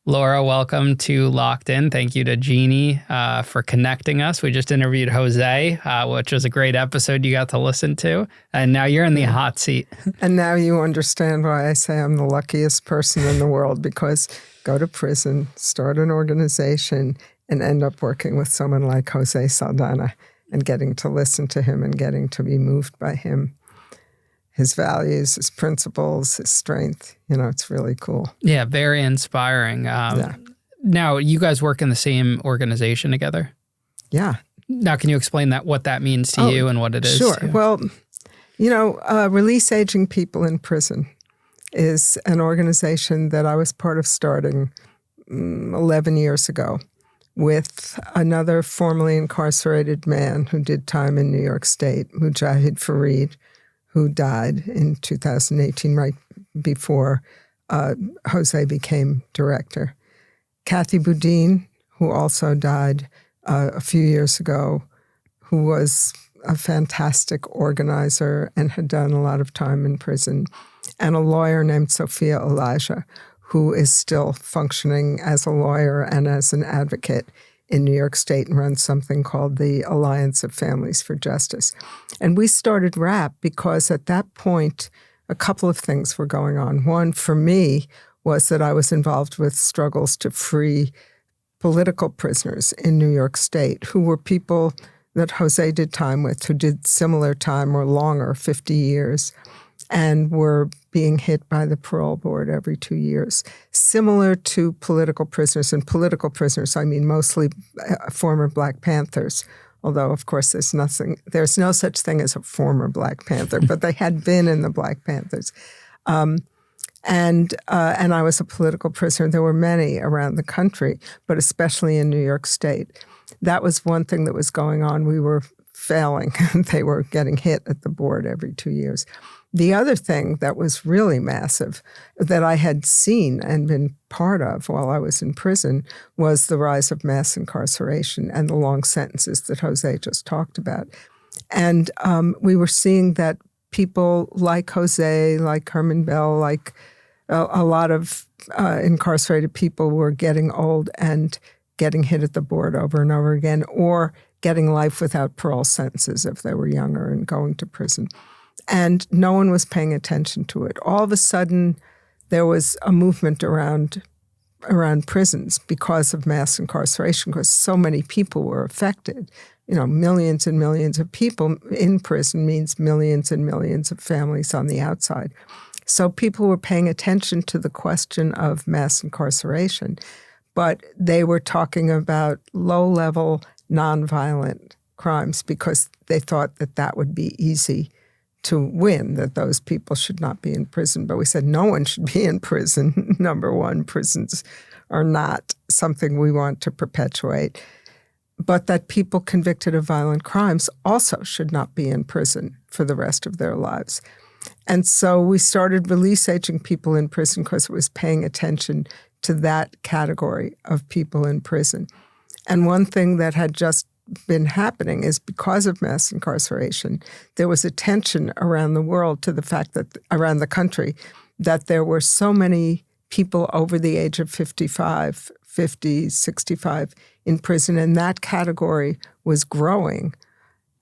Laura, welcome to Locked In. Thank you to Jeannie for connecting us. We just interviewed Jose, which was a great episode you got to listen to. And now you're in the hot seat. And now you understand why I say I'm the luckiest person in the world, because go to prison, start an organization, and end up working with someone like Jose Salana and getting to listen to him and getting to be moved by him. His values, his principles, his strength. It's really cool. Yeah, very inspiring. Now, you guys work in the same organization together? Yeah. Now, can you explain what that means to you and what it is? Sure. Well, Release Aging People in Prison is an organization that I was part of starting 11 years ago with another formerly incarcerated man who did time in New York State, Mujahid Fareed, who died in 2018, right before Jose became director. Kathy Boudin, who also died a few years ago, who was a fantastic organizer and had done a lot of time in prison, and a lawyer named Sophia Elijah, who is still functioning as a lawyer and as an advocate in New York State and runs something called the Alliance of Families for Justice. And we started RAP because at that point, a couple of things were going on. One, for me, was that I was involved with struggles to free political prisoners in New York State who were people that Jose did time with, who did similar time or longer, 50 years, and were being hit by the parole board every 2 years. Similar to political prisoners, and political prisoners, I mean mostly former Black Panthers, although of course there's no such thing as a former Black Panther, but they had been in the Black Panthers. And I was a political prisoner. There were many around the country, but especially in New York State. That was one thing that was going on. We were failing. They were getting hit at the board every 2 years. The other thing that was really massive that I had seen and been part of while I was in prison was the rise of mass incarceration and the long sentences that Jose just talked about. And we were seeing that people like Jose, like Herman Bell, like a lot of incarcerated people were getting old and getting hit at the board over and over again, or getting life without parole sentences if they were younger and going to prison. And no one was paying attention to it. All of a sudden, there was a movement around prisons because of mass incarceration, because so many people were affected. Millions and millions of people in prison means millions and millions of families on the outside. So people were paying attention to the question of mass incarceration, but they were talking about low-level, nonviolent crimes because they thought that would be easy to win, that those people should not be in prison. But we said no one should be in prison. Number one, prisons are not something we want to perpetuate. But that people convicted of violent crimes also should not be in prison for the rest of their lives. And so we started Release Aging People in Prison because it was paying attention to that category of people in prison. And one thing that had just been happening is because of mass incarceration, there was attention around the world to the fact that around the country that there were so many people over the age of 55, 50, 65 in prison, and that category was growing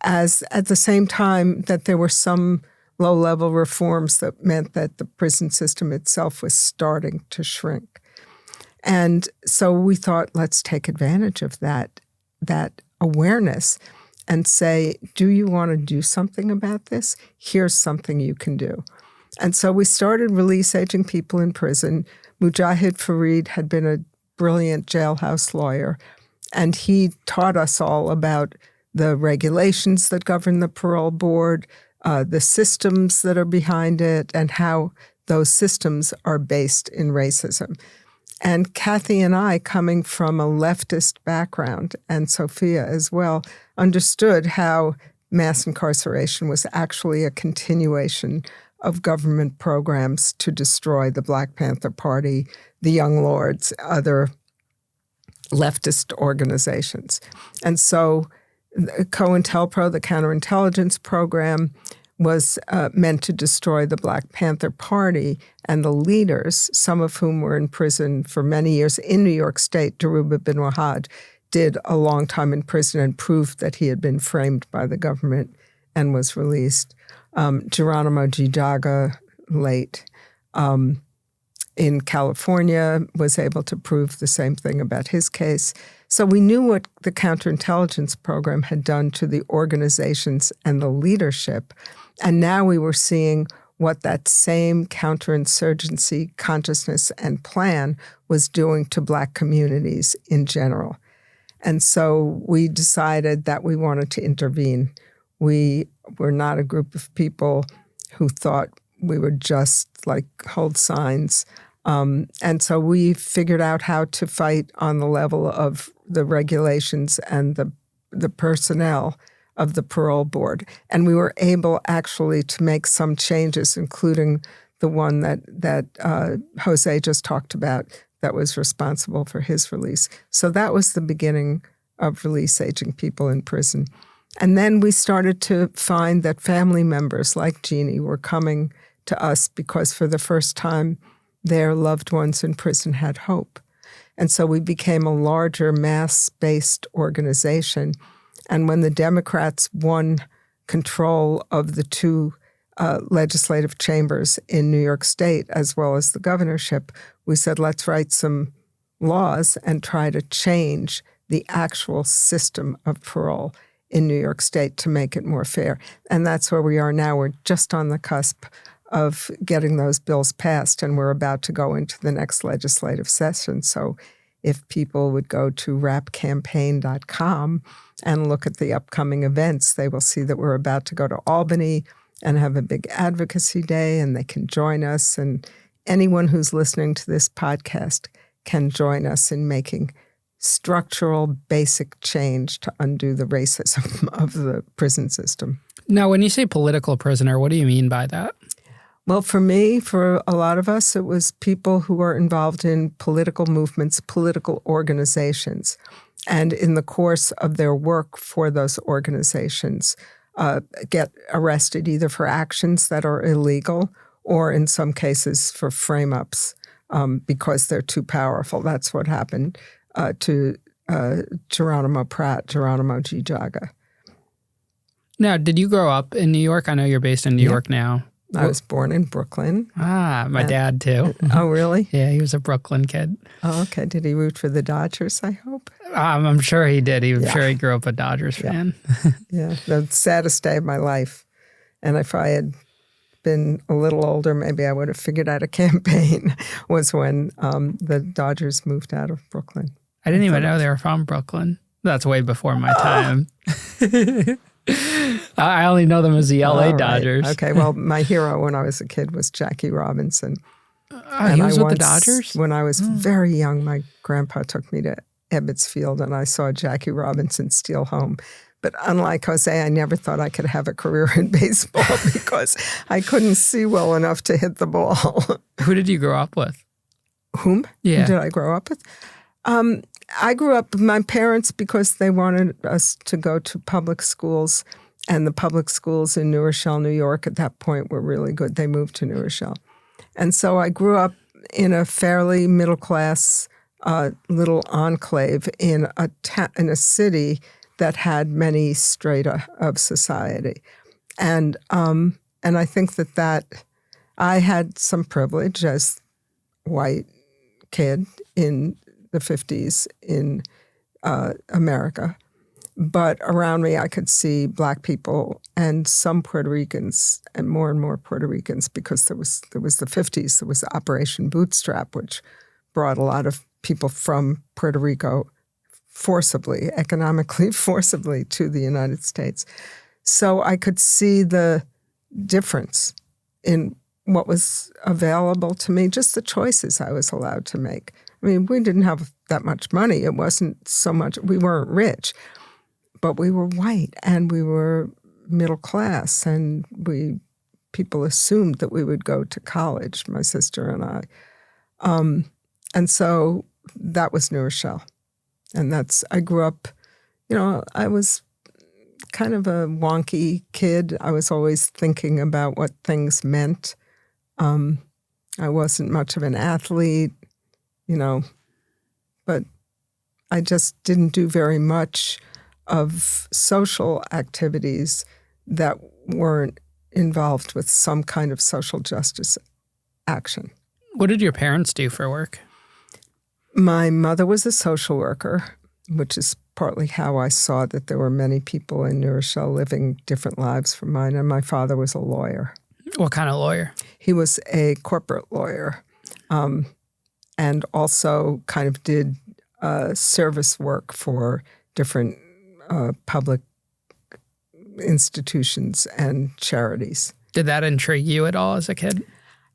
as at the same time that there were some low-level reforms that meant that the prison system itself was starting to shrink. And so we thought, let's take advantage of that awareness and say, do you want to do something about this? Here's something you can do. And so we started Release Aging People in Prison. Mujahid Fareed had been a brilliant jailhouse lawyer, and he taught us all about the regulations that govern the parole board, the systems that are behind it, and how those systems are based in racism. And Kathy and I, coming from a leftist background, and Sophia as well, understood how mass incarceration was actually a continuation of government programs to destroy the Black Panther Party, the Young Lords, other leftist organizations. And so COINTELPRO, the counterintelligence program, was meant to destroy the Black Panther Party and the leaders, some of whom were in prison for many years in New York State. Dhoruba bin Wahad did a long time in prison and proved that he had been framed by the government and was released. Geronimo Gijaga, late, in California, was able to prove the same thing about his case. So we knew what the counterintelligence program had done to the organizations and the leadership. And now we were seeing what that same counterinsurgency consciousness and plan was doing to Black communities in general. And so we decided that we wanted to intervene. We were not a group of people who thought we would just like hold signs. And so we figured out how to fight on the level of the regulations and the personnel of the parole board. And we were able actually to make some changes, including the one that Jose just talked about that was responsible for his release. So that was the beginning of release aging people in prison. And then we started to find that family members like Jeannie were coming to us because for the first time, their loved ones in prison had hope. And so we became a larger mass-based organization. And when the Democrats won control of the two legislative chambers in New York State, as well as the governorship, we said, let's write some laws and try to change the actual system of parole in New York State to make it more fair. And that's where we are now. We're just on the cusp of getting those bills passed, and we're about to go into the next legislative session. So if people would go to rapcampaign.com and look at the upcoming events, they will see that we're about to go to Albany and have a big advocacy day, and they can join us. And anyone who's listening to this podcast can join us in making structural, basic change to undo the racism of the prison system. Now, when you say political prisoner, what do you mean by that? Well, for me, for a lot of us, it was people who were involved in political movements, political organizations, and in the course of their work for those organizations, get arrested either for actions that are illegal or in some cases for frame-ups because they're too powerful. That's what happened to Geronimo Gijaga. Now, did you grow up in New York? I know you're based in New York now. I was born in Brooklyn. My dad too. Oh, really? Yeah, he was a Brooklyn kid. Oh, okay. Did he root for the Dodgers, I hope? I'm sure he did. I'm sure he grew up a Dodgers fan. Yeah, the saddest day of my life. And if I had been a little older, maybe I would have figured out a campaign, was when the Dodgers moved out of Brooklyn. I didn't even know they were from Brooklyn. That's way before my time. I only know them as the LA Dodgers. Okay, well, my hero when I was a kid was Jackie Robinson. He was with the Dodgers? When I was very young, my grandpa took me to Ebbets Field and I saw Jackie Robinson steal home. But unlike Jose, I never thought I could have a career in baseball because I couldn't see well enough to hit the ball. Who did you grow up with? Whom? Yeah. Who did I grow up with? I grew up with my parents because they wanted us to go to public schools, and the public schools in New Rochelle, New York at that point were really good. They moved to New Rochelle. And so I grew up in a fairly middle-class little enclave in a city that had many strata of society. And I think that I had some privilege as white kid in the 50s in America. But around me, I could see Black people and some Puerto Ricans and more Puerto Ricans because there was the 50s. There was Operation Bootstrap, which brought a lot of people from Puerto Rico economically forcibly to the United States. So I could see the difference in what was available to me, just the choices I was allowed to make. I mean, we didn't have that much money. It wasn't so much, we weren't rich, but we were white and we were middle class, and people assumed that we would go to college, my sister and I. And so that was New Rochelle. And I grew up, I was kind of a wonky kid. I was always thinking about what things meant. I wasn't much of an athlete, but I just didn't do very much of social activities that weren't involved with some kind of social justice action. What did your parents do for work? My mother was a social worker, which is partly how I saw that there were many people in New Rochelle living different lives from mine. And my father was a lawyer. What kind of lawyer? He was a corporate lawyer, and also kind of did service work for different public institutions and charities. Did that intrigue you at all as a kid?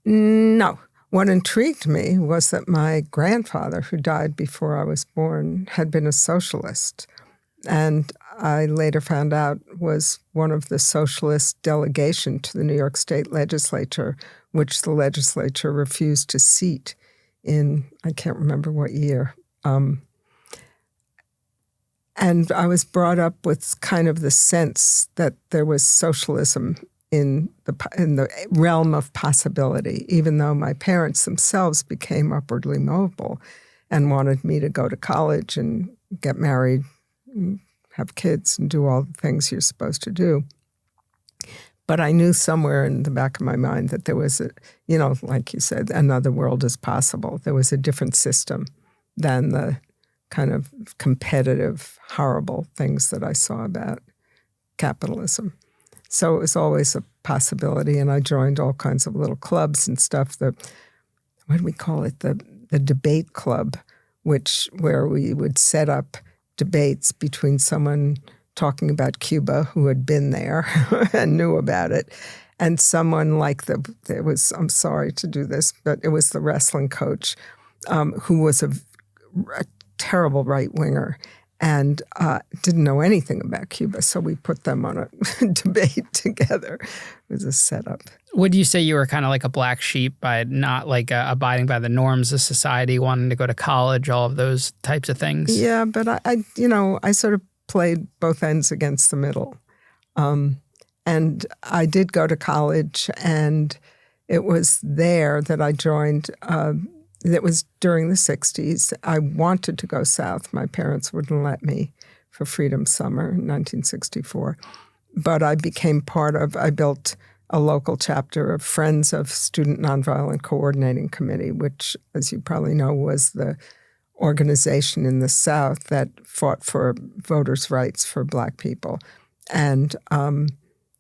No. What intrigued me was that my grandfather, who died before I was born, had been a socialist. And I later found out was one of the socialist delegation to the New York State legislature, which the legislature refused to seat in, I can't remember what year. And I was brought up with kind of the sense that there was socialism in the realm of possibility, even though my parents themselves became upwardly mobile and wanted me to go to college and get married, and have kids, and do all the things you're supposed to do. But I knew somewhere in the back of my mind that there was like you said, another world is possible. There was a different system than the kind of competitive, horrible things that I saw about capitalism. So it was always a possibility, and I joined all kinds of little clubs and stuff. What do we call it? The debate club, where we would set up debates between someone talking about Cuba who had been there and knew about it, and someone like I'm sorry to do this, but it was the wrestling coach who was a terrible right-winger and didn't know anything about Cuba. So we put them on a debate together. It was a setup. Would you say you were kind of like a black sheep by not like abiding by the norms of society, wanting to go to college, all of those types of things? Yeah, but I sort of played both ends against the middle. And I did go to college, and it was there that I joined. It was during the 60s. I wanted to go south. My parents wouldn't let me for Freedom Summer in 1964. But I became I built a local chapter of Friends of Student Nonviolent Coordinating Committee, which, as you probably know, was the organization in the South that fought for voters' rights for Black people. And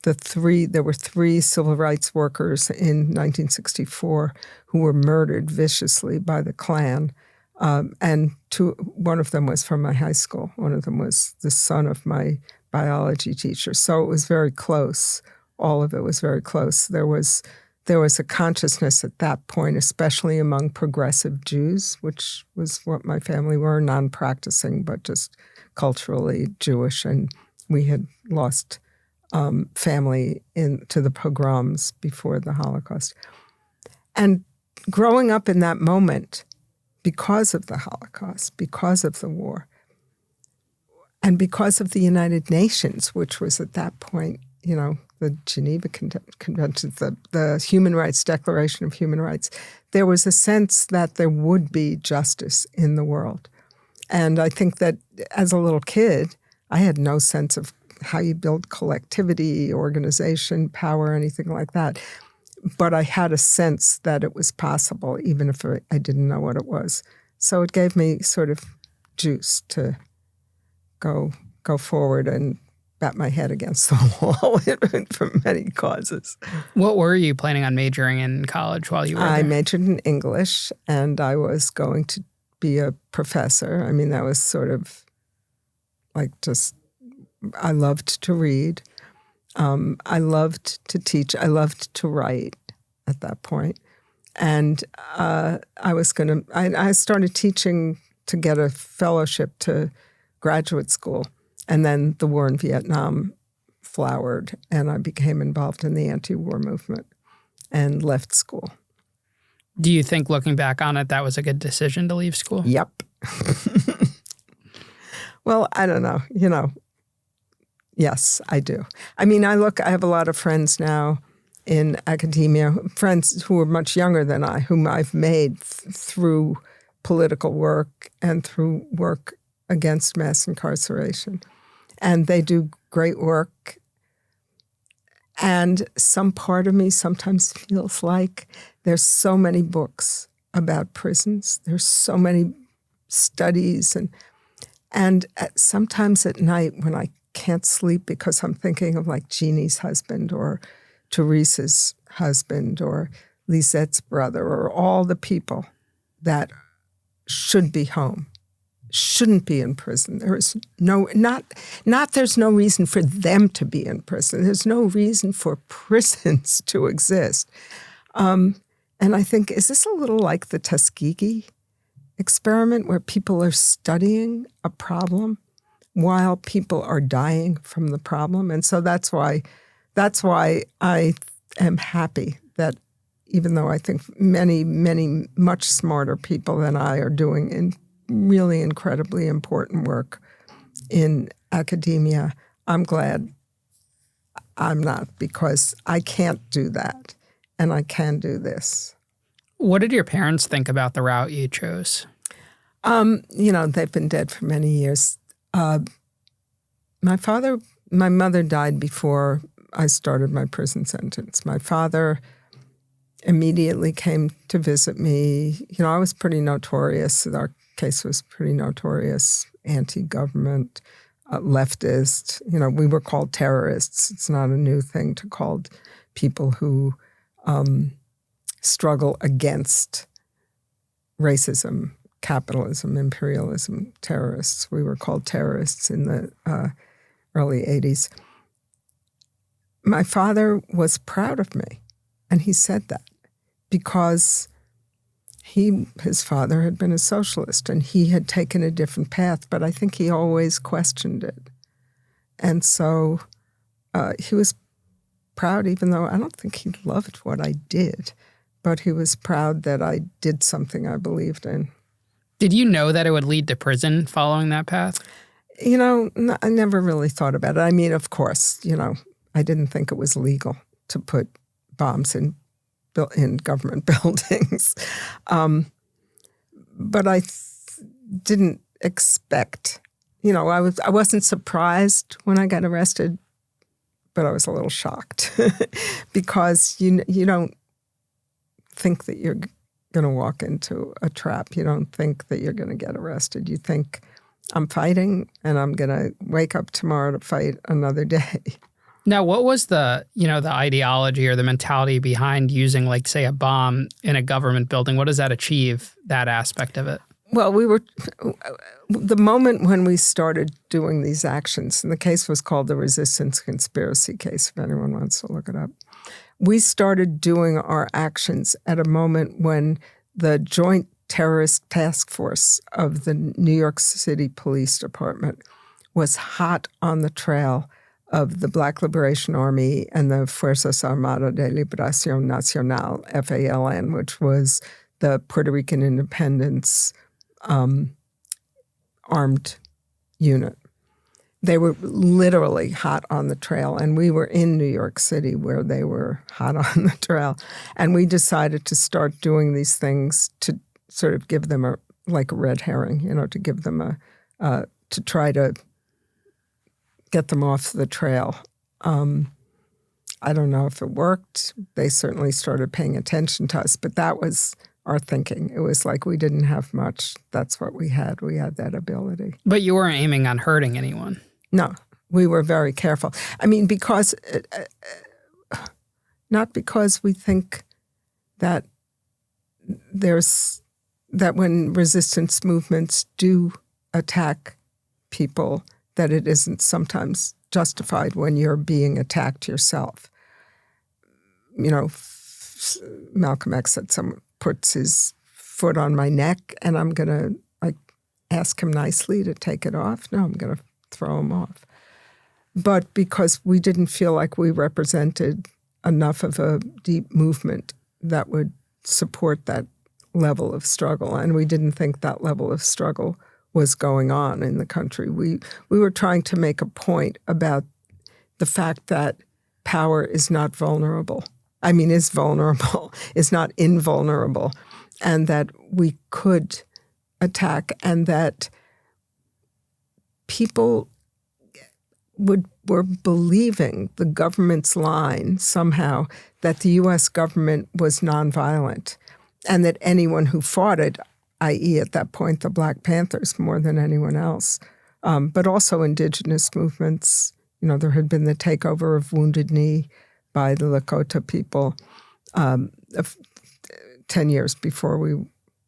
there were three civil rights workers in 1964 who were murdered viciously by the Klan. And one of them was from my high school. One of them was the son of my biology teacher. So it was very close. All of it was very close. There was a consciousness at that point, especially among progressive Jews, which was what my family were, non-practicing, but just culturally Jewish. And we had lost family to the pogroms before the Holocaust. And growing up in that moment, because of the Holocaust, because of the war, and because of the United Nations, which was at that point, the Geneva Convention, the Human Rights Declaration of Human Rights, there was a sense that there would be justice in the world. And I think that as a little kid, I had no sense of how you build collectivity, organization, power, anything like that. But I had a sense that it was possible, even if I didn't know what it was. So it gave me sort of juice to go forward and bat my head against the wall for many causes. What were you planning on majoring in college while you were there? I majored in English, and I was going to be a professor. I mean, that was sort of like I loved to read. I loved to teach. I loved to write at that point. And I started teaching to get a fellowship to graduate school. And then the war in Vietnam flowered, and I became involved in the anti-war movement and left school. Do you think, looking back on it, that was a good decision to leave school? Yep. Well, I don't know. Yes, I do. I mean, I have a lot of friends now in academia, friends who are much younger than I, whom I've made through political work and through work against mass incarceration. And they do great work. And some part of me sometimes feels like there's so many books about prisons. There's so many studies. And sometimes at night when I can't sleep because I'm thinking of like Jeannie's husband or Teresa's husband or Lisette's brother or all the people that should be home, shouldn't be in prison. There is there's no reason for them to be in prison. There's no reason for prisons to exist. And I think, is this a little like the Tuskegee experiment where people are studying a problem while people are dying from the problem? And so that's why I am happy that even though I think many, many much smarter people than I are doing really incredibly important work in academia, I'm glad I'm not, because I can't do that and I can do this. What did your parents think about the route you chose? They've been dead for many years. My mother died before I started my prison sentence. My father immediately came to visit me. I was pretty notorious. Our case was pretty notorious, anti-government, leftist. We were called terrorists. It's not a new thing to call people who struggle against racism, capitalism, imperialism, terrorists. We were called terrorists in the early 80s. My father was proud of me, and he said that because his father had been a socialist and he had taken a different path, but I think he always questioned it. And so he was proud, even though I don't think he loved what I did, but he was proud that I did something I believed in. Did you know that it would lead to prison following that path? I never really thought about it. I mean, of course, I didn't think it was legal to put bombs in government buildings. But I didn't expect, I wasn't surprised when I got arrested, but I was a little shocked because you don't think that you're going to walk into a trap. You don't think that you're going to get arrested. You think, I'm fighting and I'm going to wake up tomorrow to fight another day. Now, what was the ideology or the mentality behind using, like, say, a bomb in a government building? What does that achieve, that aspect of it? Well, the moment when we started doing these actions, and the case was called the Resistance Conspiracy case, if anyone wants to look it up. We started doing our actions at a moment when the Joint Terrorist Task Force of the New York City Police Department was hot on the trail of the Black Liberation Army and the Fuerzas Armadas de Liberación Nacional, FALN, which was the Puerto Rican independence armed unit. They were literally hot on the trail, and we were in New York City where they were hot on the trail. And we decided to start doing these things to sort of give them a red herring, to give them to try to get them off the trail. I don't know if it worked. They certainly started paying attention to us, but that was our thinking. It was like we didn't have much. That's what we had. We had that ability. But you weren't aiming on hurting anyone. No, we were very careful. I mean, not because we think that that when resistance movements do attack people, that it isn't sometimes justified when you're being attacked yourself. Malcolm X said someone puts his foot on my neck and I'm going to ask him nicely to take it off. No, I'm going to throw him off. But because we didn't feel like we represented enough of a deep movement that would support that level of struggle, and we didn't think that level of struggle was going on in the country. We were trying to make a point about the fact that power is not vulnerable. I mean, is vulnerable, is not invulnerable, and that we could attack, and that people were believing the government's line somehow that the U.S. government was nonviolent, and that anyone who fought it, i.e. at that point the Black Panthers more than anyone else, but also indigenous movements. There had been the takeover of Wounded Knee by the Lakota people 10 years before we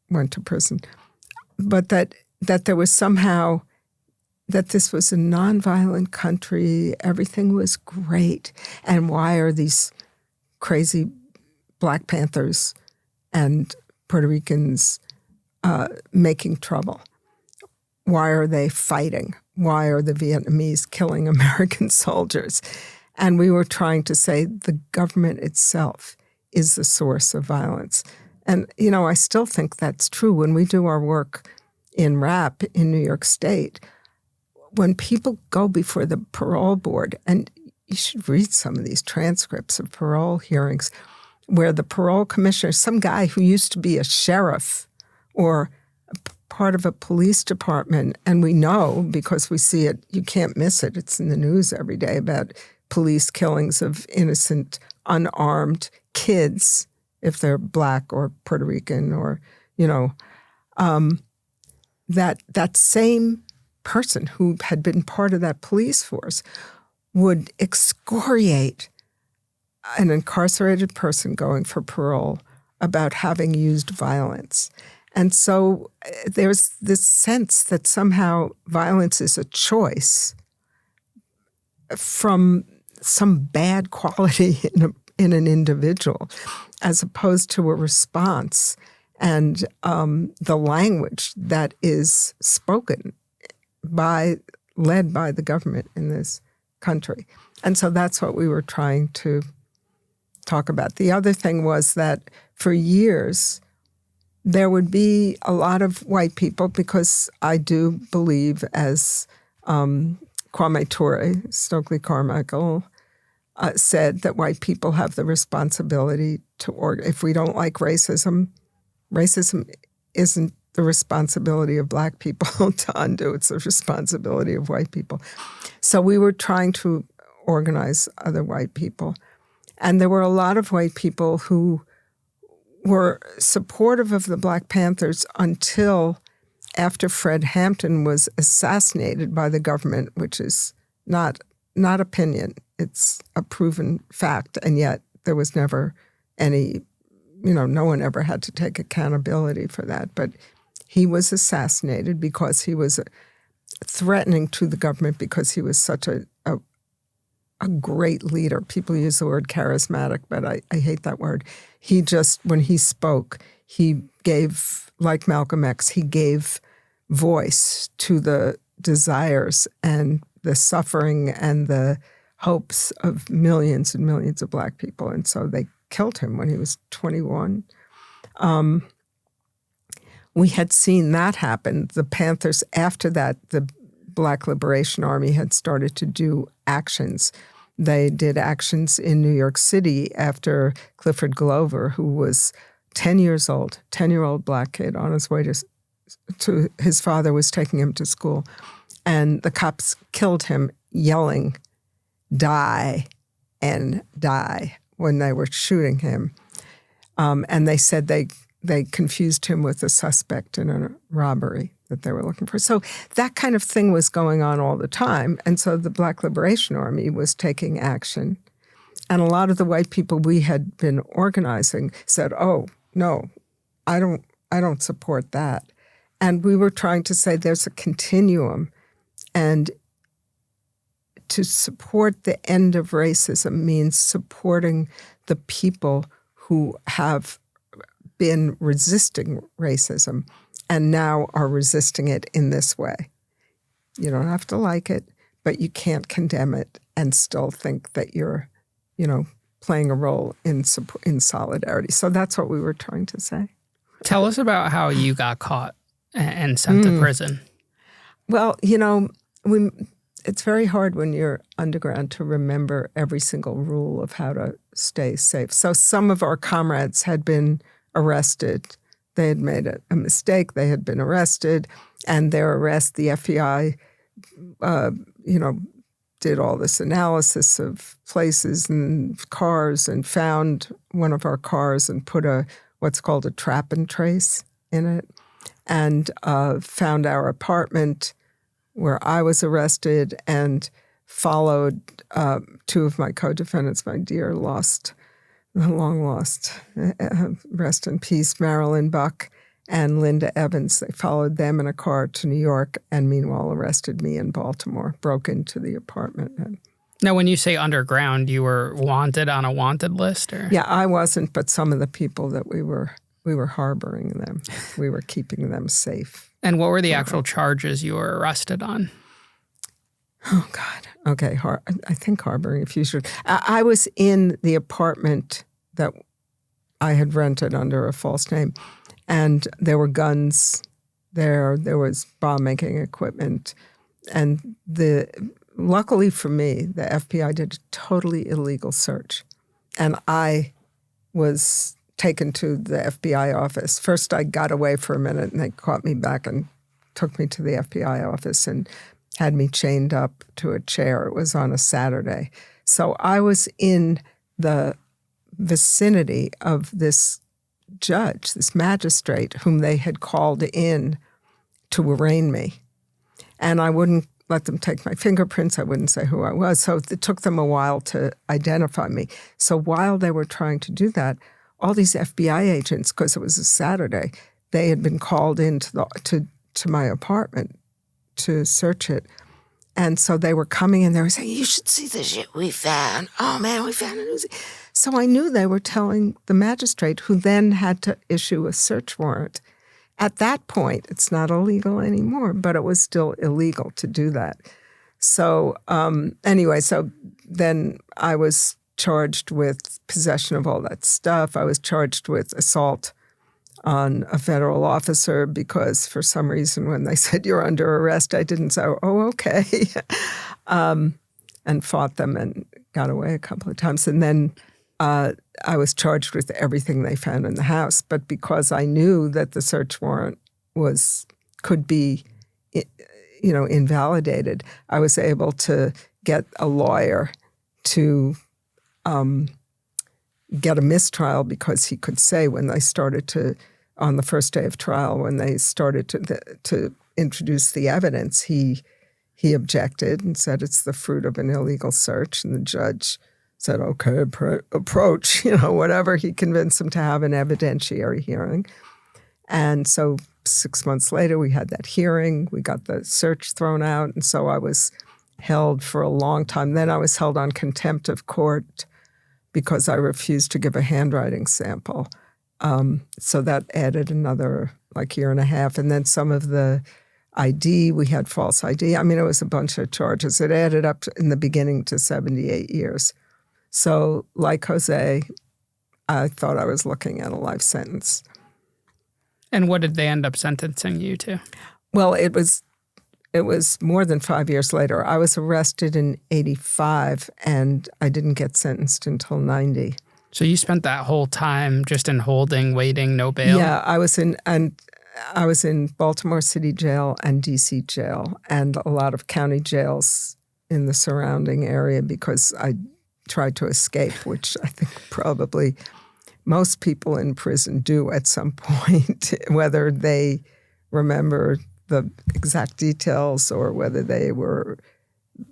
went to prison. But that there was somehow that this was a nonviolent country, everything was great, and why are these crazy Black Panthers and Puerto Ricans making trouble? Why are they fighting? Why are the Vietnamese killing American soldiers? And we were trying to say the government itself is the source of violence. And, I still think that's true. When we do our work in RAP in New York State, when people go before the parole board, and you should read some of these transcripts of parole hearings, where the parole commissioner, some guy who used to be a sheriff or part of a police department, and we know because we see it, you can't miss it, it's in the news every day about police killings of innocent, unarmed kids, if they're Black or Puerto Rican or, that same person who had been part of that police force would excoriate an incarcerated person going for parole about having used violence. And so there's this sense that somehow violence is a choice from some bad quality in an individual, as opposed to a response and the language that is spoken led by the government in this country. And so that's what we were trying to talk about. The other thing was that for years, there would be a lot of white people, because I do believe, as Kwame Ture, Stokely Carmichael, said, that white people have the responsibility if we don't like racism isn't the responsibility of Black people to undo. It's the responsibility of white people. So we were trying to organize other white people. And there were a lot of white people who were supportive of the Black Panthers until after Fred Hampton was assassinated by the government, which is not opinion. It's a proven fact. And yet there was never any, no one ever had to take accountability for that. But he was assassinated because he was threatening to the government because he was such a great leader. People use the word charismatic, but I hate that word. He just, when he spoke, he gave, like Malcolm X, he gave voice to the desires and the suffering and the hopes of millions and millions of Black people. And so they killed him when he was 21. We had seen that happen. The Panthers, after that, the Black Liberation Army had started to do actions. They did actions in New York City after Clifford Glover, who was 10 years old, 10-year-old Black kid on his way to his father was taking him to school. And the cops killed him yelling, "Die and die," when they were shooting him. And they said they confused him with a suspect in a robbery that they were looking for. So that kind of thing was going on all the time. And so the Black Liberation Army was taking action. And a lot of the white people we had been organizing said, "Oh, no, I don't support that." And we were trying to say there's a continuum. And to support the end of racism means supporting the people who have been resisting racism and now are resisting it in this way. You don't have to like it, but you can't condemn it and still think that you're, playing a role in solidarity. So that's what we were trying to say. Tell us about how you got caught and sent to prison. Well, it's very hard when you're underground to remember every single rule of how to stay safe. So some of our comrades had been arrested. They had made a mistake. They had been arrested, and their arrest, the FBI, did all this analysis of places and cars and found one of our cars and put what's called a trap and trace in it, and found our apartment where I was arrested, and followed two of my co-defendants, my dear long lost, rest in peace, Marilyn Buck and Linda Evans. They followed them in a car to New York, and meanwhile arrested me in Baltimore, broke into the apartment. Now, when you say underground, you were wanted on a wanted list? Or? Yeah, I wasn't, but some of the people that we were harboring them. We were keeping them safe. And what were the actual charges you were arrested on? Oh, God. Okay, I think harboring a fugitive. I was in the apartment that I had rented under a false name, and there were guns there. There was bomb-making equipment. And luckily for me, the FBI did a totally illegal search. And I was taken to the FBI office. First, I got away for a minute, and they caught me back and took me to the FBI office and had me chained up to a chair. It was on a Saturday. So I was in the vicinity of this judge, this magistrate, whom they had called in to arraign me. And I wouldn't let them take my fingerprints. I wouldn't say who I was. So it took them a while to identify me. So while they were trying to do that, all these FBI agents, because it was a Saturday, they had been called into to my apartment to search it. And so they were coming and they were saying, "You should see the shit we found. Oh, man, we found a Uzi." So I knew they were telling the magistrate, who then had to issue a search warrant. At that point, it's not illegal anymore, but it was still illegal to do that. So anyway, so then I was charged with possession of all that stuff. I was charged with assault on a federal officer because for some reason when they said you're under arrest, I didn't say, "Oh, okay," and fought them and got away a couple of times. And then I was charged with everything they found in the house. But because I knew that the search warrant could be, invalidated, I was able to get a lawyer to get a mistrial, because he could say when they started to, on the first day of trial, when they started to introduce the evidence, he objected and said it's the fruit of an illegal search, and the judge said, "Okay, approach," whatever. He convinced them to have an evidentiary hearing. And so 6 months later, we had that hearing. We got the search thrown out. And so I was held for a long time. Then I was held on contempt of court because I refused to give a handwriting sample. So that added another year and a half. And then some of the ID, we had false ID. I mean, it was a bunch of charges. It added up in the beginning to 78 years. So like Jose, I thought I was looking at a life sentence. And what did they end up sentencing you to? Well, it was more than 5 years later. I was arrested in 1985, and I didn't get sentenced until 1990. So you spent that whole time just in holding, waiting, no bail? Yeah, I was in Baltimore City Jail and DC Jail, and a lot of county jails in the surrounding area, because I tried to escape, which I think probably most people in prison do at some point, whether they remember the exact details or whether they were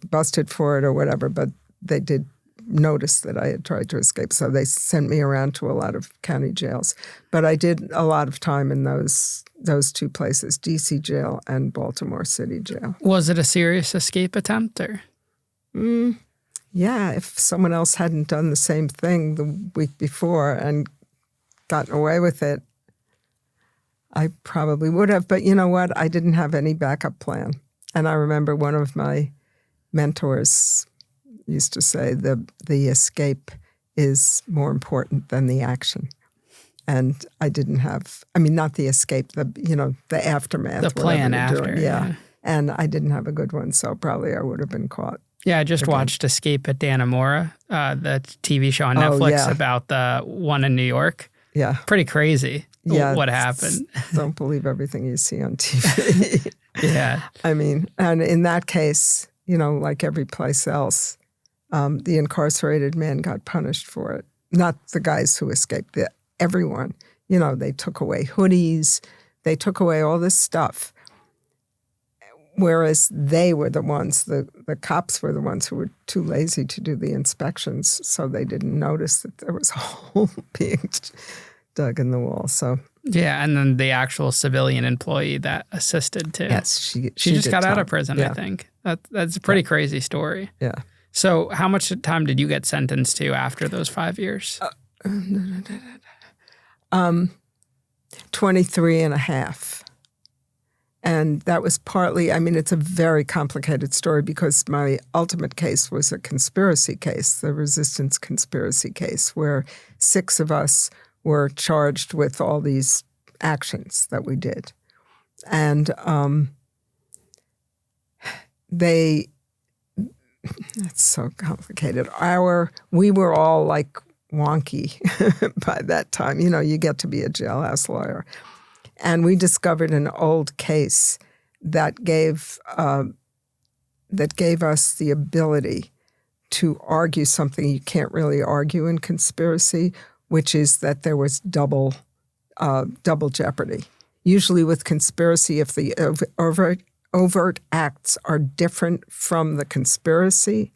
busted for it or whatever, but they did notice that I had tried to escape. So they sent me around to a lot of county jails. But I did a lot of time in those two places, DC Jail and Baltimore City Jail. Was it a serious escape attempt? Or? Yeah, if someone else hadn't done the same thing the week before and gotten away with it, I probably would have. But you know what? I didn't have any backup plan. And I remember one of my mentors used to say the escape is more important than the action. And I didn't have, not the escape, the aftermath. The plan after. Yeah. And I didn't have a good one, so probably I would have been caught. Yeah, I just watched Escape at Dannemora, the TV show on Netflix about the one in New York. Yeah. Pretty crazy what happened. Don't believe everything you see on TV. Yeah. I mean, and in that case, like every place else, the incarcerated men got punished for it. Not the guys who escaped, everyone. They took away hoodies. They took away all this stuff. Whereas they were the ones, the cops were the ones who were too lazy to do the inspections, so they didn't notice that there was a hole being dug in the wall. So yeah, and then the actual civilian employee that assisted too. Yes, she just got time. out of prison, yeah. I think. That's a pretty crazy story. Yeah. So how much time did you get sentenced to after those 5 years? 23 and a half. And that was partly, it's a very complicated story because my ultimate case was a conspiracy case, the resistance conspiracy case, where 6 of us were charged with all these actions that we did. And it's so complicated. We were all like wonky by that time. You get to be a jailhouse lawyer. And we discovered an old case that gave us the ability to argue something you can't really argue in conspiracy, which is that there was double jeopardy. Usually with conspiracy, if the overt acts are different from the conspiracy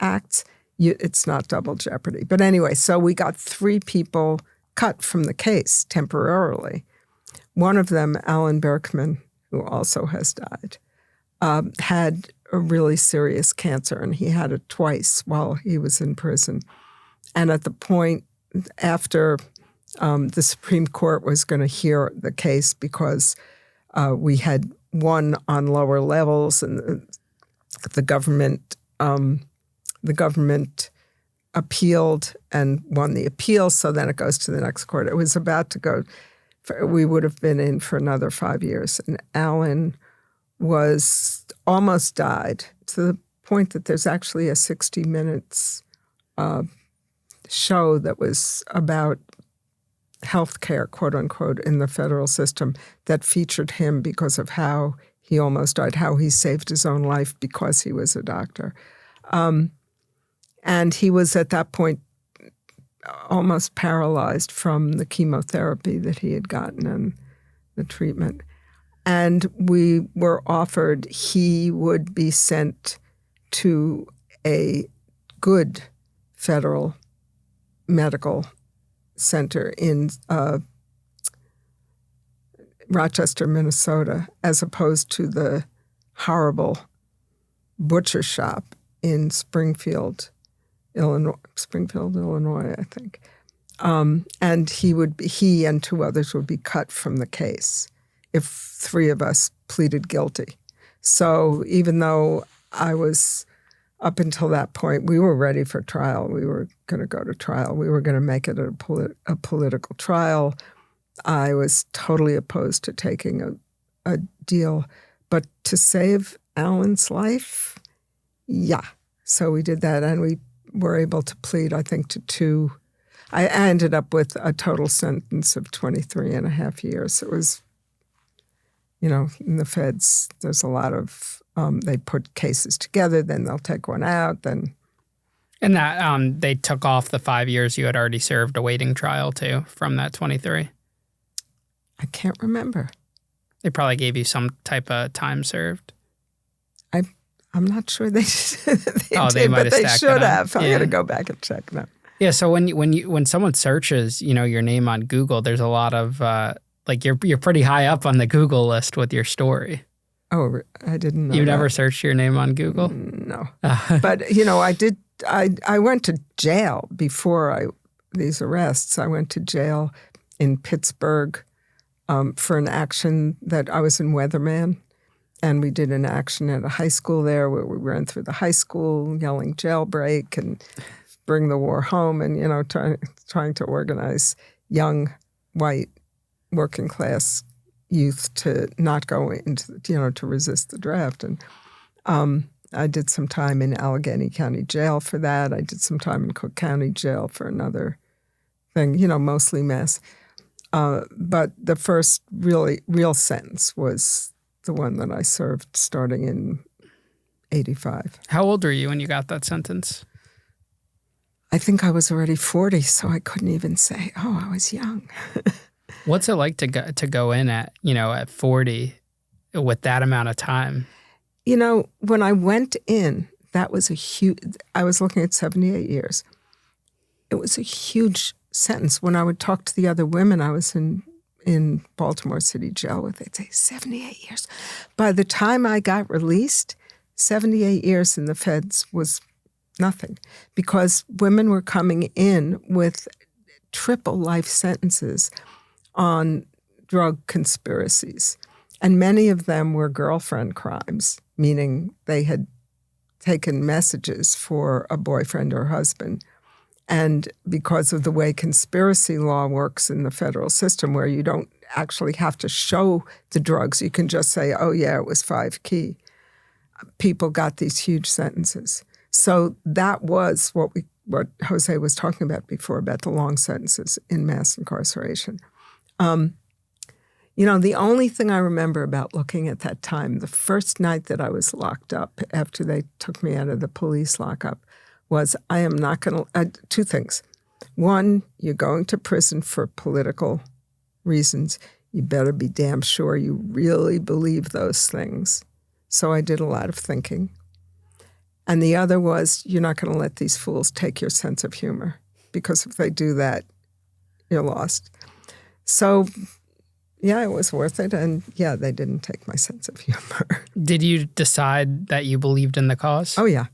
acts, it's not double jeopardy. But anyway, so we got 3 people cut from the case temporarily. One of them, Alan Berkman, who also has died, had a really serious cancer, and he had it twice while he was in prison. And at the point after the Supreme Court was going to hear the case because we had won on lower levels, and the government appealed and won the appeal, so then it goes to the next court. It was about to go. We would have been in for another 5 years. And Alan almost died to the point that there's actually a 60 Minutes show that was about healthcare, quote unquote, in the federal system that featured him because of how he almost died, how he saved his own life because he was a doctor. And he was at that point almost paralyzed from the chemotherapy that he had gotten and the treatment. And we were offered he would be sent to a good federal medical center in Rochester, Minnesota, as opposed to the horrible butcher shop in Springfield, Illinois, I think. And he and 2 others would be cut from the case if 3 of us pleaded guilty. So even though I was, up until that point, we were ready for trial. We were going to go to trial. We were going to make it a political trial. I was totally opposed to taking a deal. But to save Alan's life, yeah. So we did that, and we were able to plead, I think, to 2. I ended up with a total sentence of 23 and a half years. It was, in the feds, there's a lot of, they put cases together, then they'll take one out, then. And that they took off the 5 years you had already served awaiting trial too from that 23? I can't remember. They probably gave you some type of time served. I'm not sure they did, they might but they have should have. I'm going to go back and check now. Yeah, so when someone searches, your name on Google, there's a lot of you're pretty high up on the Google list with your story. Oh, I didn't know. You never searched your name on Google? No. But I did. I went to jail before these arrests. I went to jail in Pittsburgh for an action that I was in Weatherman. And we did an action at a high school there where we ran through the high school yelling jailbreak and bring the war home and, trying to organize young, white, working class, youth to not go into, to resist the draft. And I did some time in Allegheny County Jail for that. I did some time in Cook County Jail for another thing, mostly mess. But the first real sentence was the one that I served starting in 85. How old were you when you got that sentence? I think I was already 40, so I couldn't even say, I was young. What's it like to go in at 40 with that amount of time? When I went in, that was I was looking at 78 years. It was a huge sentence. When I would talk to the other women I was in Baltimore City Jail with, they'd say, 78 years. By the time I got released, 78 years in the feds was nothing, because women were coming in with triple life sentences on drug conspiracies. And many of them were girlfriend crimes, meaning they had taken messages for a boyfriend or husband. And because of the way conspiracy law works in the federal system, where you don't actually have to show the drugs, you can just say, oh yeah, it was 5 key. People got these huge sentences. So that was what Jose was talking about before, about the long sentences in mass incarceration. The only thing I remember about looking at that time, the first night that I was locked up after they took me out of the police lockup, was I am not going to, two things. One, you're going to prison for political reasons. You better be damn sure you really believe those things. So I did a lot of thinking. And the other was, you're not going to let these fools take your sense of humor, because if they do that, you're lost. So, yeah, it was worth it. And yeah, they didn't take my sense of humor. Did you decide that you believed in the cause? Oh, yeah.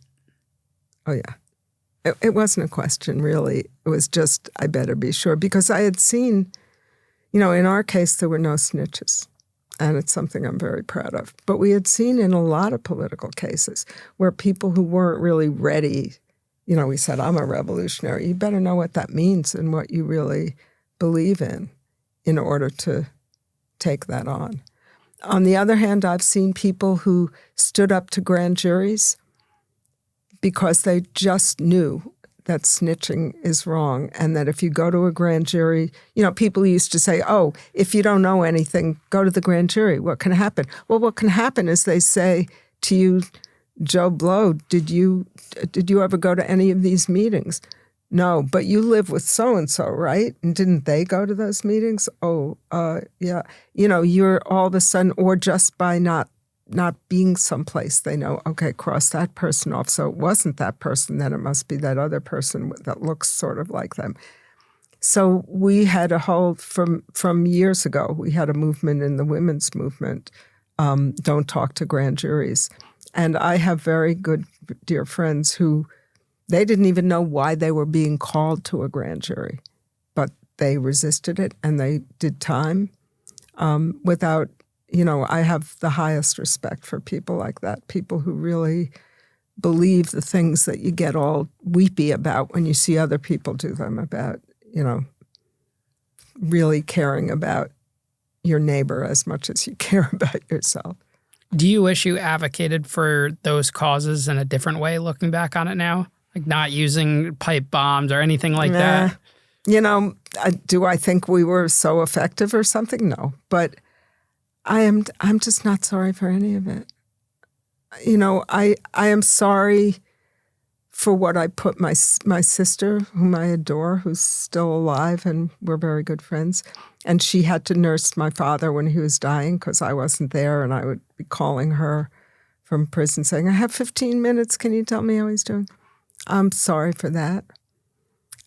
It wasn't a question, really. It was just, I better be sure. Because I had seen, in our case, there were no snitches. And it's something I'm very proud of. But we had seen in a lot of political cases where people who weren't really ready, we said, I'm a revolutionary. You better know what that means and what you really believe in order to take that on. On the other hand, I've seen people who stood up to grand juries because they just knew that snitching is wrong, and that if you go to a grand jury, people used to say, oh, if you don't know anything, go to the grand jury. What can happen? Well, what can happen is they say to you, Joe Blow, did you ever go to any of these meetings? No, but you live with so-and-so, right? And didn't they go to those meetings? Oh, yeah. You're all of a sudden, or just by not being someplace, they know, okay, cross that person off. So it wasn't that person, then it must be that other person that looks sort of like them. So we had a whole, from years ago, we had a movement in the women's movement, don't talk to grand juries. And I have very good, dear friends who, they didn't even know why they were being called to a grand jury, but they resisted it and they did time without, I have the highest respect for people like that, people who really believe the things that you get all weepy about when you see other people do them, about, really caring about your neighbor as much as you care about yourself. Do you wish you advocated for those causes in a different way, looking back on it now? Like not using pipe bombs or anything like that? Do I think we were so effective or something? No, but I'm just not sorry for any of it. I am sorry for what I put my sister, whom I adore, who's still alive, and we're very good friends, and she had to nurse my father when he was dying because I wasn't there, and I would be calling her from prison saying, I have 15 minutes, can you tell me how he's doing? I'm sorry for that.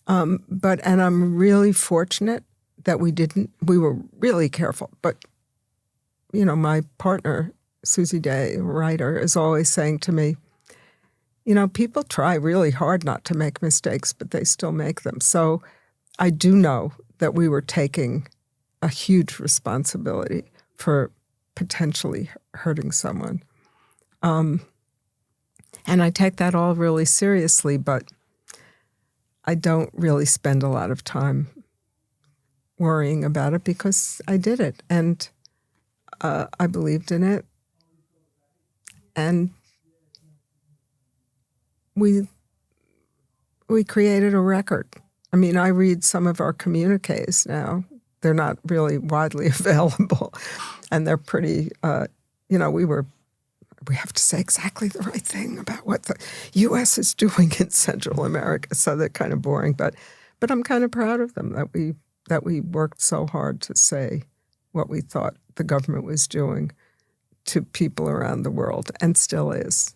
And I'm really fortunate that we were really careful, but my partner, Susie Day, a writer, is always saying to me, people try really hard not to make mistakes, but they still make them. So I do know that we were taking a huge responsibility for potentially hurting someone. And I take that all really seriously, but I don't really spend a lot of time worrying about it because I did it. And I believed in it. And we created a record. I mean, I read some of our communiques now. They're not really widely available, and they're pretty, we have to say exactly the right thing about what the U.S. is doing in Central America, so they're kind of boring. But I'm kind of proud of them that we worked so hard to say what we thought the government was doing to people around the world, and still is.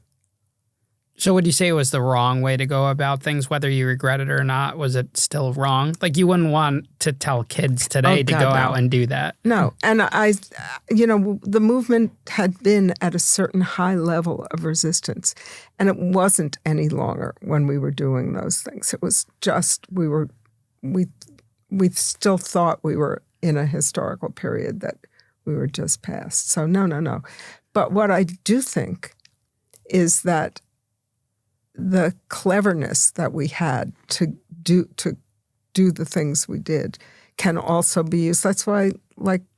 So would you say it was the wrong way to go about things, whether you regret it or not? Was it still wrong? Like, you wouldn't want to tell kids today to go out and do that. No. And the movement had been at a certain high level of resistance, and it wasn't any longer when we were doing those things. It was just we still thought we were in a historical period that we were just past. So no. But what I do think is that the cleverness that we had to do the things we did can also be used. That's why,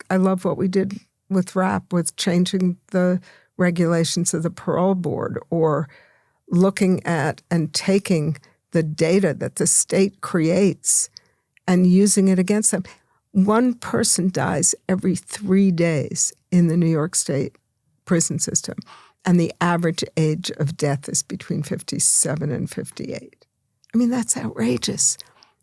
I love what we did with RAP, with changing the regulations of the parole board, or looking at and taking the data that the state creates and using it against them. One person dies every 3 days in the New York State prison system, and the average age of death is between 57 and 58. I mean, that's outrageous.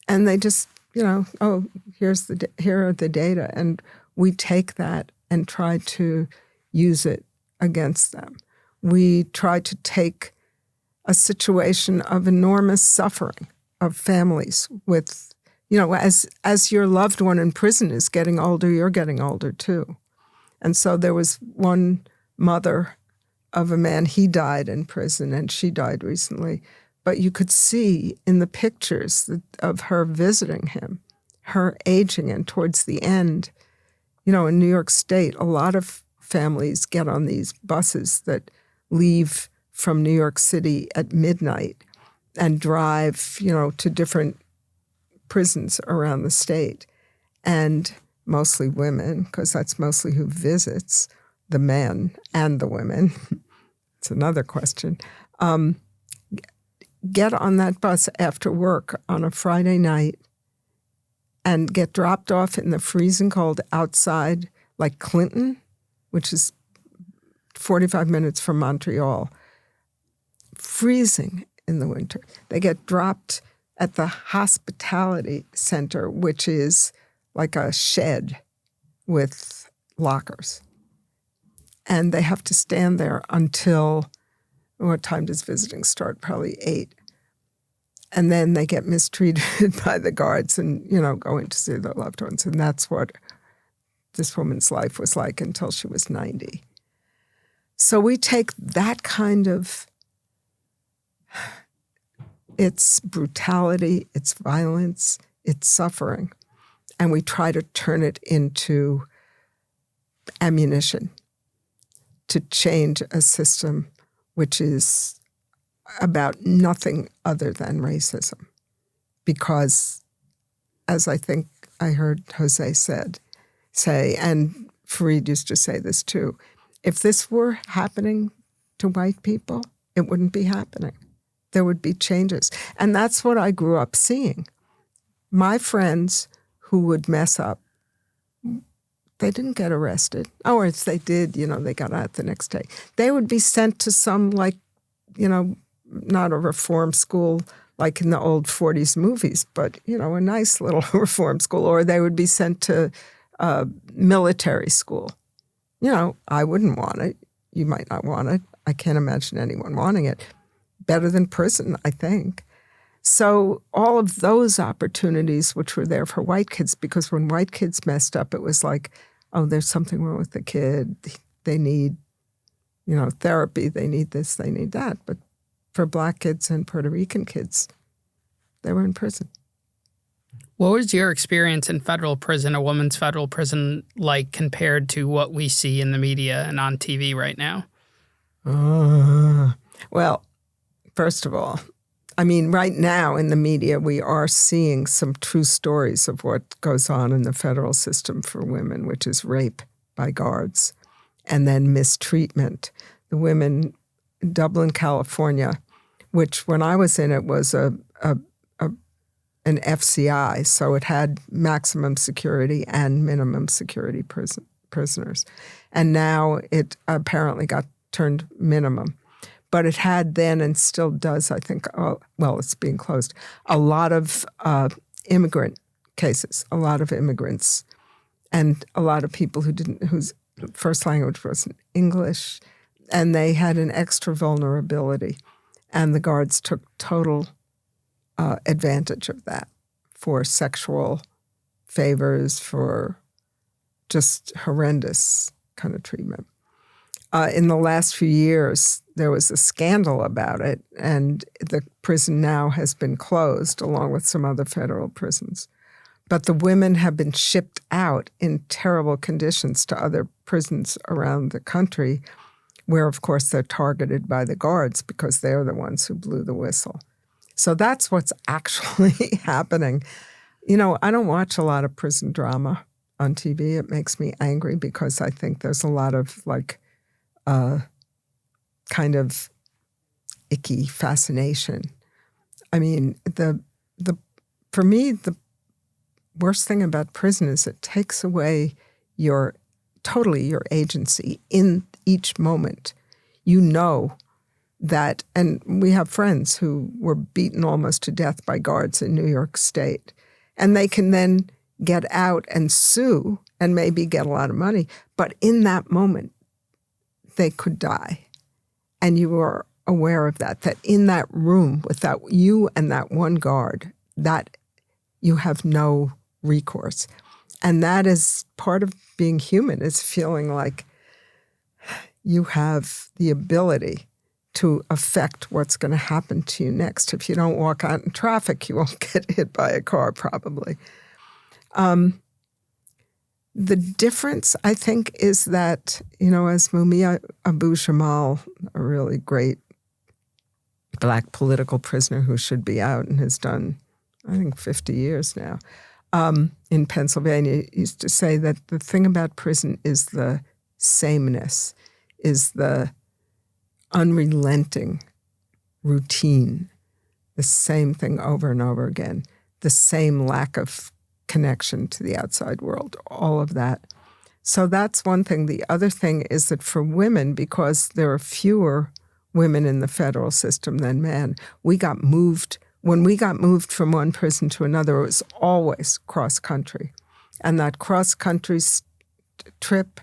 And they just, here are the data, and we take that and try to use it against them. We try to take a situation of enormous suffering of families with, as your loved one in prison is getting older, you're getting older too. And so there was one mother of a man, he died in prison, and she died recently. But you could see in the pictures of her visiting him, her aging, and towards the end, in New York State, a lot of families get on these buses that leave from New York City at midnight and drive, to different prisons around the state. And mostly women, because that's mostly who visits, the men and the women. It's another question. Get on that bus after work on a Friday night and get dropped off in the freezing cold outside, like Clinton, which is 45 minutes from Montreal, freezing in the winter. They get dropped at the hospitality center, which is like a shed with lockers. And they have to stand there until, what time does visiting start? Probably 8. And then they get mistreated by the guards and, go in to see their loved ones. And that's what this woman's life was like until she was 90. So we take that kind of, its brutality, its violence, its suffering, and we try to turn it into ammunition to change a system which is about nothing other than racism. Because, as I think I heard Jose say, and Fareed used to say this too, if this were happening to white people, it wouldn't be happening. There would be changes. And that's what I grew up seeing. My friends who would mess up, they didn't get arrested. Or if they did, they got out the next day. They would be sent to some, not a reform school like in the old 40s movies, but, a nice little reform school. Or they would be sent to military school. I wouldn't want it. You might not want it. I can't imagine anyone wanting it. Better than prison, I think. So all of those opportunities which were there for white kids, because when white kids messed up, it was like, oh, there's something wrong with the kid. They need, therapy. They need this, they need that. But for Black kids and Puerto Rican kids, they were in prison. What was your experience in federal prison, a woman's federal prison, like compared to what we see in the media and on TV right now? Well, first of all, right now in the media, we are seeing some true stories of what goes on in the federal system for women, which is rape by guards. and then mistreatment. The women in Dublin, California, which when I was in it was an FCI, so it had maximum security and minimum security prisoners. And now it apparently got turned minimum. But it had then and still does, I think, well, it's being closed, a lot of immigrant cases, a lot of immigrants, and a lot of people whose first language wasn't English, and they had an extra vulnerability. And the guards took total advantage of that for sexual favors, for just horrendous kind of treatment. In the last few years, there was a scandal about it, and the prison now has been closed along with some other federal prisons. But the women have been shipped out in terrible conditions to other prisons around the country, where, of course, they're targeted by the guards because they're the ones who blew the whistle. So that's what's actually happening. You know, I don't watch a lot of prison drama on TV. It makes me angry because I think there's a lot of, kind of icky fascination. I mean, for me, the worst thing about prison is it takes away your agency in each moment. You know that, and we have friends who were beaten almost to death by guards in New York State, and they can then get out and sue and maybe get a lot of money, but in that moment, they could die. And you are aware of that in that room without you and that one guard, that you have no recourse. And that is part of being human, is feeling like you have the ability to affect what's going to happen to you next. If you don't walk out in traffic, you won't get hit by a car, probably. The difference, I think, is that, you know, as Mumia Abu-Jamal, a really great Black political prisoner who should be out and has done, I think, 50 years now, in Pennsylvania, used to say that the thing about prison is the sameness, is the unrelenting routine, the same thing over and over again, the same lack of connection to the outside world, all of that. So that's one thing. The other thing is that for women, because there are fewer women in the federal system than men, when we got moved from one prison to another, it was always cross-country. And that cross-country trip,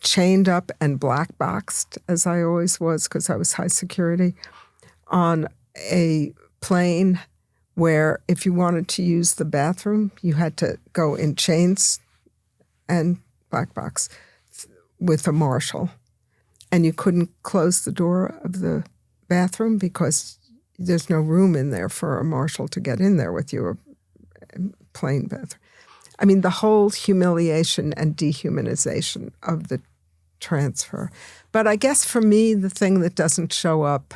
chained up and black-boxed, as I always was because I was high security, on a plane where if you wanted to use the bathroom, you had to go in chains and black box with a marshal. And you couldn't close the door of the bathroom because there's no room in there for a marshal to get in there with you, a plain bathroom. I mean, the whole humiliation and dehumanization of the transfer. But I guess for me, the thing that doesn't show up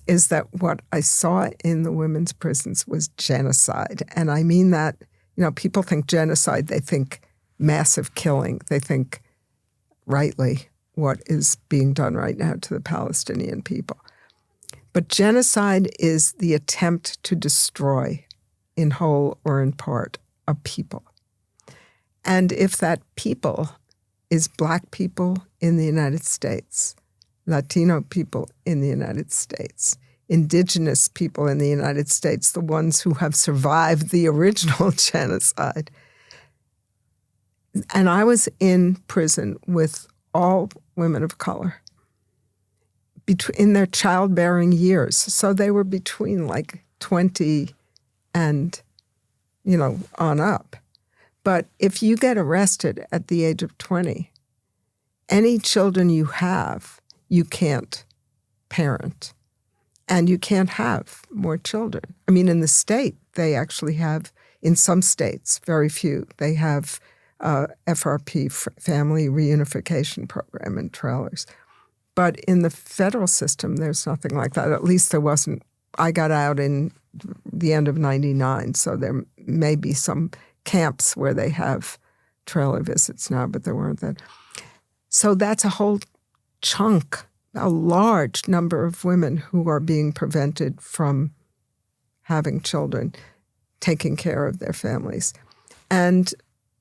is that what I saw in the women's prisons was genocide. And I mean that, you know, people think genocide, they think massive killing. They think, rightly, what is being done right now to the Palestinian people. But genocide is the attempt to destroy, in whole or in part, a people. And if that people is Black people in the United States, Latino people in the United States, Indigenous people in the United States, the ones who have survived the original genocide. And I was in prison with all women of color in their childbearing years. So they were between 20 and, on up. But if you get arrested at the age of 20, any children you have, you can't parent, and you can't have more children. I mean, in the state, they actually have, in some states, very few, they have FRP, Family Reunification Program, and trailers. But in the federal system, there's nothing like that. At least there wasn't. I got out in the end of 99, so there may be some camps where they have trailer visits now, but there weren't then. So that's a whole chunk, a large number of women who are being prevented from having children, taking care of their families. And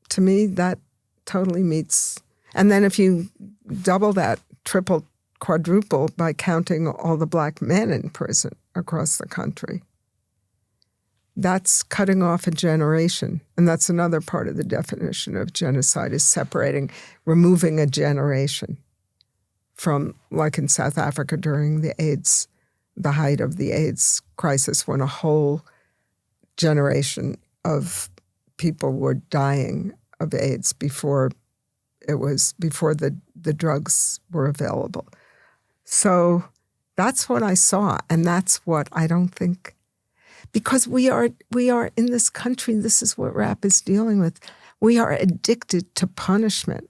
to me, that totally meets. And then if you double that, triple, quadruple by counting all the Black men in prison across the country, that's cutting off a generation. And that's another part of the definition of genocide, is removing a generation from, like in South Africa during the height of the AIDS crisis, when a whole generation of people were dying of AIDS before the drugs were available. So that's what I saw, and that's what I don't think, because we are in this country, this is what rap is dealing with. We are addicted to punishment,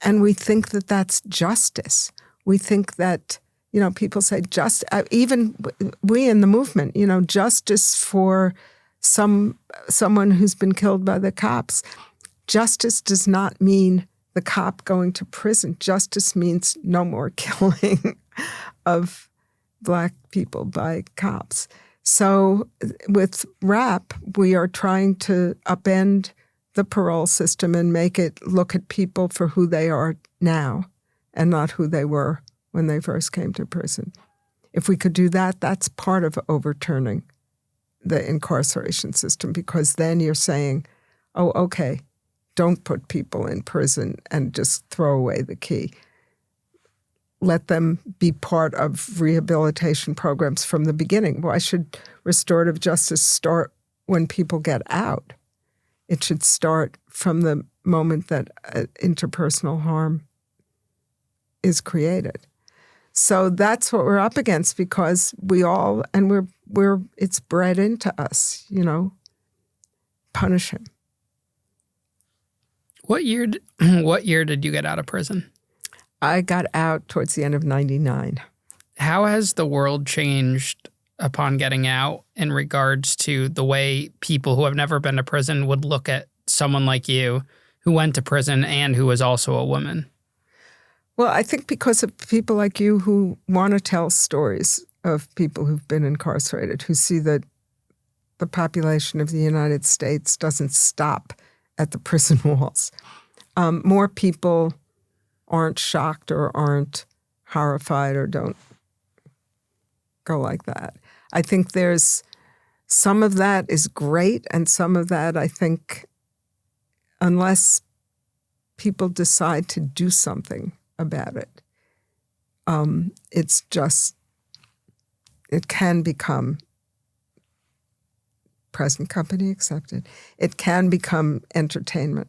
and we think that that's justice. We think that, people say even we in the movement, justice for someone who's been killed by the cops. Justice does not mean the cop going to prison. Justice means no more killing of Black people by cops. So with rap, we are trying to upend the parole system and make it look at people for who they are now and not who they were when they first came to prison. If we could do that, that's part of overturning the incarceration system, because then you're saying, oh, okay, don't put people in prison and just throw away the key. Let them be part of rehabilitation programs from the beginning. Why should restorative justice start when people get out? It should start from the moment that interpersonal harm is created. So that's what we're up against, because it's bred into us, punish him. What year did you get out of prison? I got out towards the end of 1999. How has the world changed upon getting out in regards to the way people who have never been to prison would look at someone like you who went to prison and who was also a woman? Well, I think because of people like you who want to tell stories of people who've been incarcerated, who see that the population of the United States doesn't stop at the prison walls. More people aren't shocked or aren't horrified or don't go like that. I think there's some of that is great, and some of that, I think, unless people decide to do something about it, it can become, present company accepted, it can become entertainment.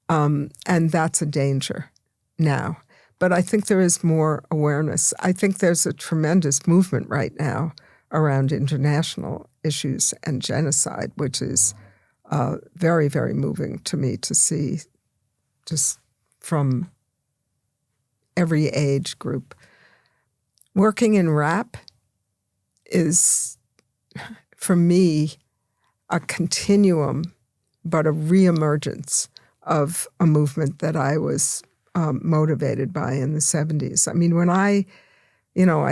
And that's a danger now. But I think there is more awareness. I think there's a tremendous movement right now around international issues and genocide, which is very, very moving to me to see, just from every age group. Working in rap is, for me, a continuum, but a reemergence of a movement that I was motivated by in the 70s. I mean, when I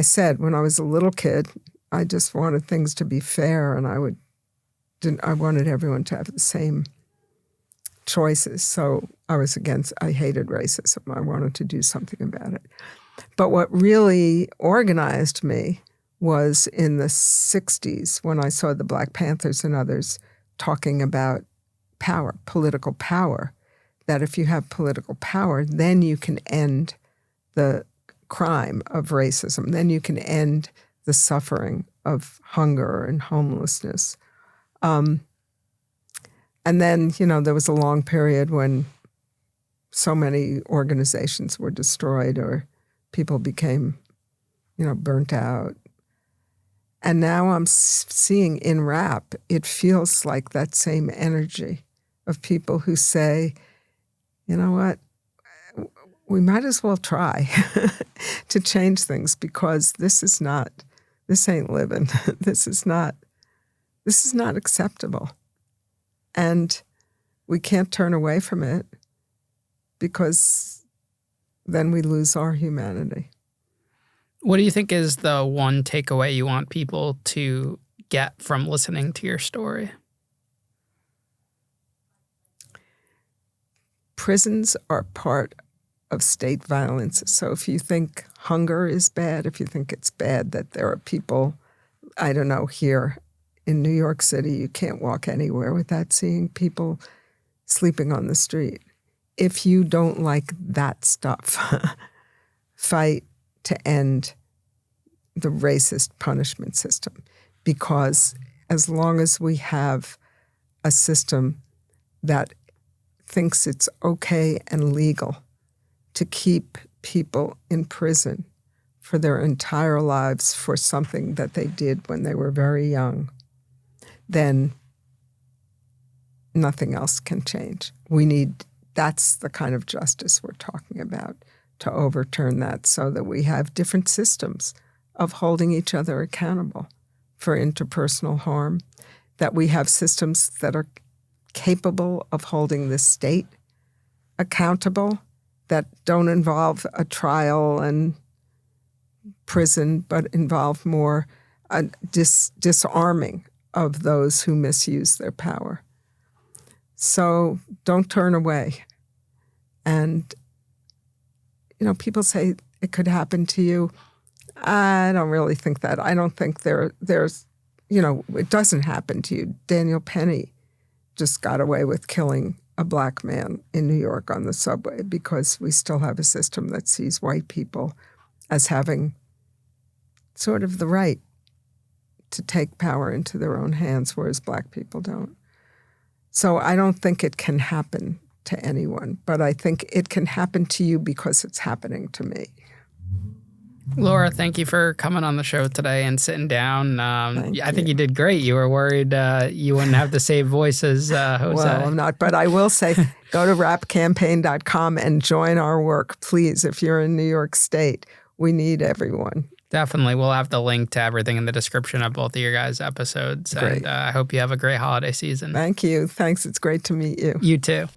said when I was a little kid, I just wanted things to be fair, and I wanted everyone to have the same choices. So I hated racism. I wanted to do something about it. But what really organized me was in the 60s, when I saw the Black Panthers and others talking about power, political power, that if you have political power, then you can end the crime of racism. Then you can end the suffering of hunger and homelessness. And then, there was a long period when so many organizations were destroyed or people became, burnt out. And now I'm seeing in rap, it feels like that same energy of people who say, you know what, we might as well try to change things, because this ain't living. This is not acceptable. And we can't turn away from it, because then we lose our humanity. What do you think is the one takeaway you want people to get from listening to your story? Prisons are part of state violence. So if you think hunger is bad, if you think it's bad that there are people, I don't know, here in New York City, you can't walk anywhere without seeing people sleeping on the street. If you don't like that stuff, fight to end the racist punishment system. Because as long as we have a system that thinks it's okay and legal to keep people in prison for their entire lives for something that they did when they were very young, then nothing else can change. That's the kind of justice we're talking about, to overturn that so that we have different systems of holding each other accountable for interpersonal harm, that we have systems that are capable of holding the state accountable, that don't involve a trial and prison, but involve more disarming of those who misuse their power. So don't turn away. And, people say it could happen to you. I don't really think that. I don't think there's, it doesn't happen to you. Daniel Penny just got away with killing a black man in New York on the subway because we still have a system that sees white people as having sort of the right to take power into their own hands, whereas black people don't. So I don't think it can happen to anyone, but I think it can happen to you because it's happening to me. Laura, thank you for coming on the show today and sitting down. I think you did great. You were worried you wouldn't have the same voice as Jose. Well, I'm not, but I will say go to rapcampaign.com and join our work, please. If you're in New York State, we need everyone. Definitely. We'll have the link to everything in the description of both of your guys' episodes. Great. And I hope you have a great holiday season. Thank you. Thanks. It's great to meet you. You too.